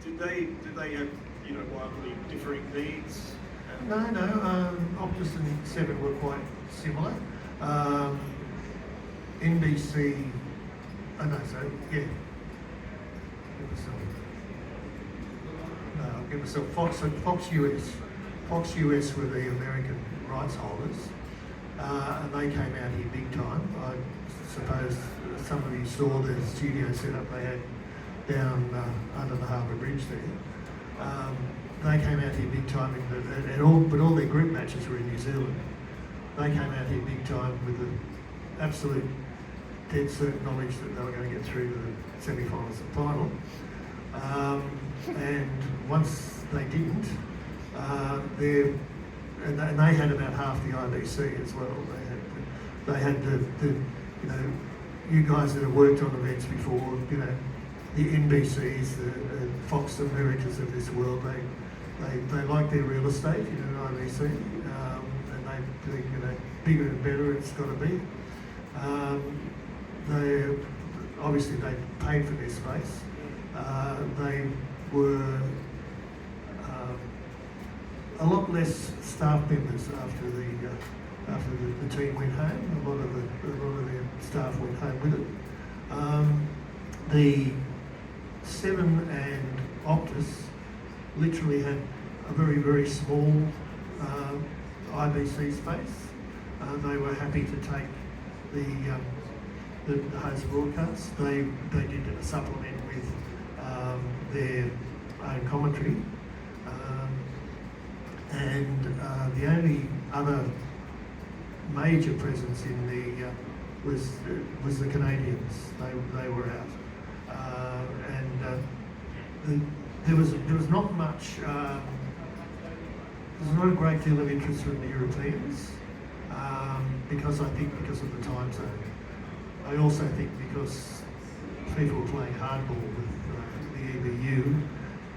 Did they have, wildly differing needs? No. Optus and Seven were quite similar. NBC. Oh no, sorry. Yeah. I'll give myself Fox. So Fox US. Fox US were the American rights holders, and they came out here big time. I suppose some of you saw the studio setup they had down under the Harbour Bridge there. They came out here big time, but all their group matches were in New Zealand. They came out here big time with the absolute dead certain knowledge that they were going to get through to the semi-finals and final. And once they didn't, and they had about half the IBC as well. They had the you guys that have worked on events before, the NBCs, the Fox Americas of this world, they like their real estate, IBC, and they think, bigger and better it's got to be. They paid for their space. They were a lot less staff members after the team went home. A lot of their staff went home with it. The Seven and Optus literally had a very, very small IBC space. They were happy to take the host broadcasts. They did supplement with their own commentary. And the only other major presence in the was the Canadians. They were out, there was not much. There's not a great deal of interest from the Europeans because of the time zone. I also think because people were playing hardball with the EBU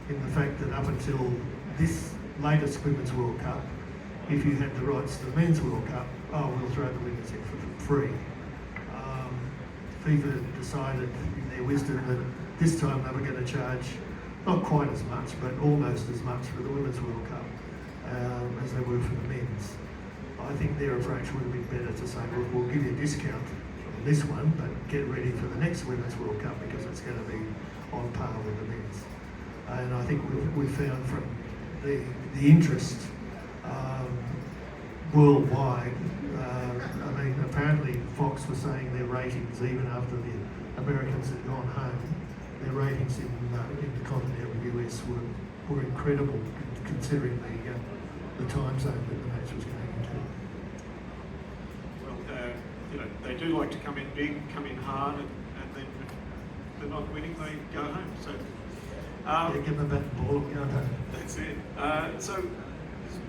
in the fact that up until this latest Women's World Cup, if you had the rights to the Men's World Cup, we'll throw the winners in for free. FIFA decided in their wisdom that this time they were going to charge not quite as much, but almost as much for the Women's World Cup as they were for the men's. I think their approach would have been better to say, well, we'll give you a discount on this one, but get ready for the next Women's World Cup because it's going to be on par with the men's. And I think we found from the interest worldwide. Apparently Fox was saying their ratings, even after the Americans had gone home, their ratings in the continental US were incredible, considering the time zone that the match was going into. Well, they do like to come in big, come in hard, and then if they're not winning, they go home. So. Give them a bat and ball and go home. That's it. So,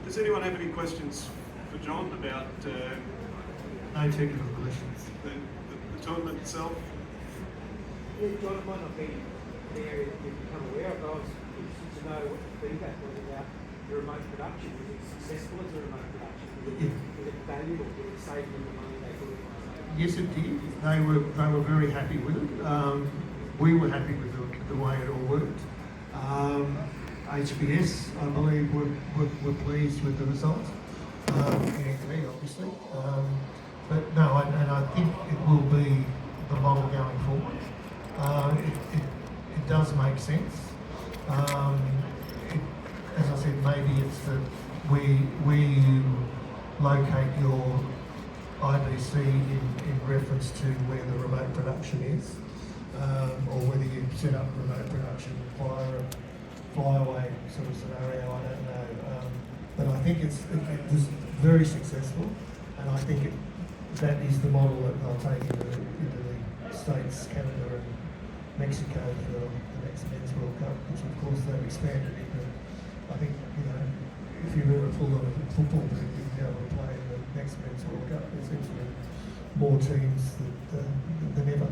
does anyone have any questions for John about no technical questions? The tournament itself? Yeah, John, it might not be an area that you've become aware of. I was interested to know what the feedback was about the remote production. Was it successful as a remote production? Was it valuable? Did it save them the money they put in? Yes, it did. They were very happy with it. We were happy with the way it all worked. HBS, I believe, were pleased with the result. NXT, obviously. But no, and I think it will be the model going forward. It does make sense. As I said, maybe it's that where you locate your IBC in reference to where the remote production is, or whether you set up remote production via a flyaway sort of scenario, I don't know. But I think it was very successful, and I think that is the model that they'll take into the States, Canada and Mexico for the next Men's World Cup, which of course they've expanded into. I think, if you've ever pulled on a football team, you'll be able to play in the next Men's World Cup. There seems to be more teams than ever.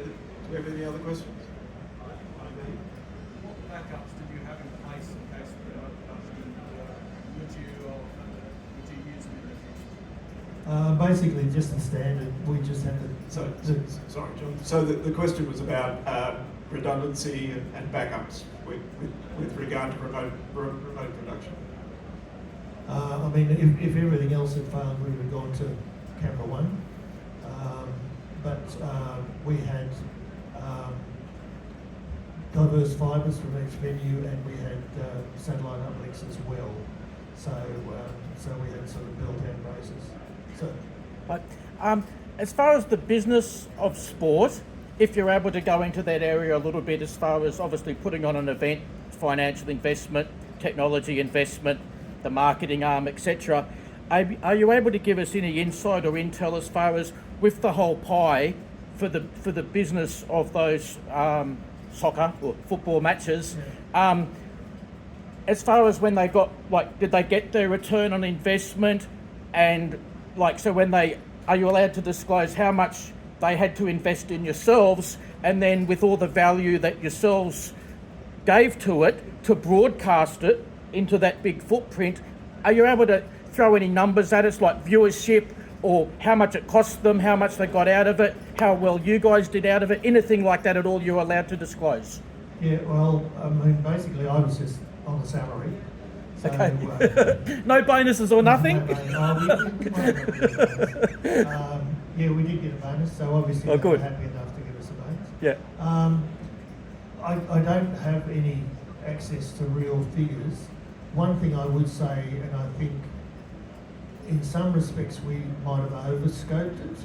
Do we have any other questions? What backups did you have in place in case would you use them in the future? Basically, just the standard. We just had to. Sorry, John. So the question was about redundancy and backups with regard to remote production? I mean, if everything else had failed, we would have gone to camera one. But we had diverse fibres from each venue, and we had satellite uplinks as well. So we had sort of built-in bases. So. But as far as the business of sport, if you're able to go into that area a little bit, as far as obviously putting on an event, financial investment, technology investment, the marketing arm, etc., are you able to give us any insight or intel as far as with the whole pie for the business of those soccer or football matches? Yeah. As far as when they got, like, did they get their return on investment? And like, so when are you allowed to disclose how much they had to invest in yourselves, and then with all the value that yourselves gave to it to broadcast it into that big footprint, are you able to throw any numbers at us, like viewership, or how much it cost them, how much they got out of it, how well you guys did out of it, anything like that at all you're allowed to disclose? Yeah, well, I mean, basically I was just on the salary. So, Okay. No bonuses or nothing? Yeah, we did get a bonus, so obviously Oh, they were good. happy enough to give us a bonus. Yeah. I don't have any access to real figures. One thing I would say, and I think in some respects we might have overscoped it.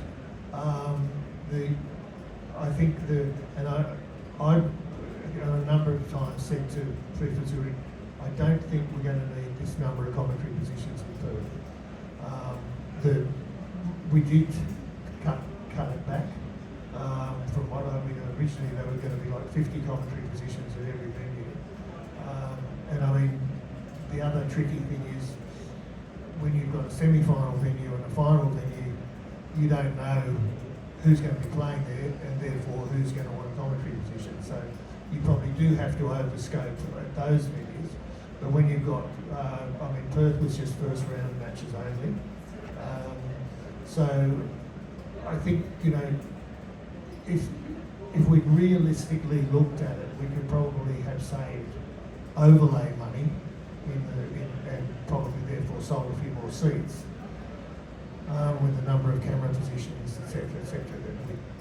I a number of times said to FIFA Zurich, I don't think we're going to need this number of commentary positions in Perth. We did cut it back from what originally they were going to be like 50 commentary positions at every venue. And I mean, the other tricky thing is when you've got a semi-final venue and a final venue, you don't know who's going to be playing there, and therefore who's going to want a commentary position. So you probably do have to overscope at those venues. But when you've got, Perth was just first round matches only. So I think, if we realistically looked at it, we could probably have saved overlay money and probably therefore sold a few more seats with the number of camera positions, etc., etc.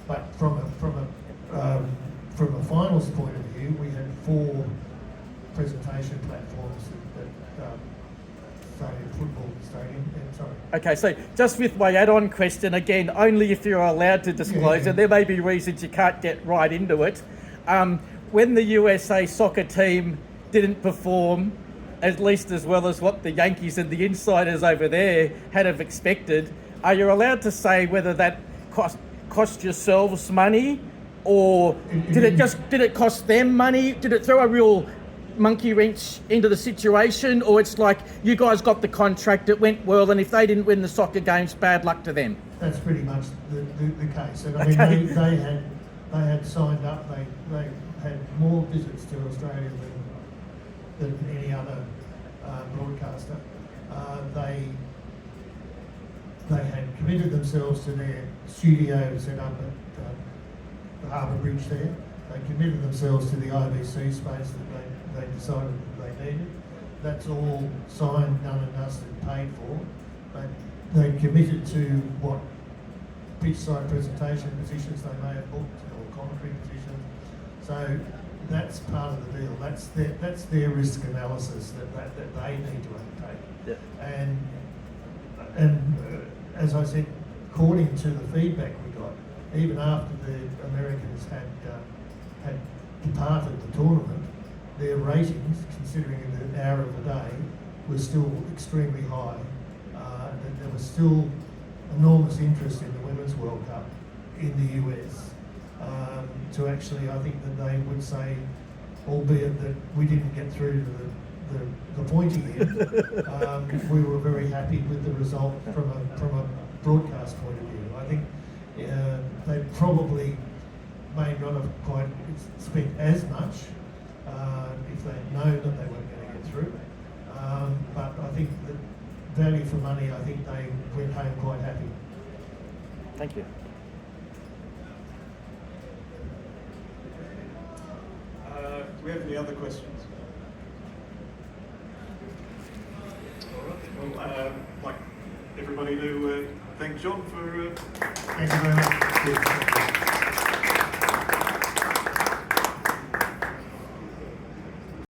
But from a finals point of view, we had 4 presentation platforms that Stadium Football Stadium. Sorry. Okay, so just with my add-on question, again, only if you're allowed to disclose, Yeah. and there may be reasons you can't get right into it. When the USA soccer team didn't perform at least as well as what the Yankees and the insiders over there had have expected, are you allowed to say whether that cost yourselves money, or did it cost them money? Did it throw a real monkey wrench into the situation, or it's like you guys got the contract, it went well, and if they didn't win the soccer games, bad luck to them? That's pretty much the case. And I Okay. mean, they had signed up. They had more visits to Australia than any other broadcaster. They had committed themselves to their studio set up at the Harbour Bridge there. They committed themselves to the IBC space that they decided that they needed. That's all signed, done and dusted, paid for. But they committed to what pitch side presentation positions they may have booked, or commentary positions. So that's part of the deal. That's their risk analysis that they need to undertake. Yeah. And as I said, according to the feedback we got, even after the Americans had departed the tournament, their ratings, considering the hour of the day, were still extremely high. That there was still enormous interest in the Women's World Cup in the US. To actually, I think that they would say, albeit that we didn't get through to the pointy end, we were very happy with the result from a broadcast point of view. I think they probably may not have quite spent as much if they'd known that they weren't going to get through. But I think that value for money, I think they went home quite happy. Thank you. we have any other questions? All right. Well, I'd like everybody to thank John for. Thank you very much.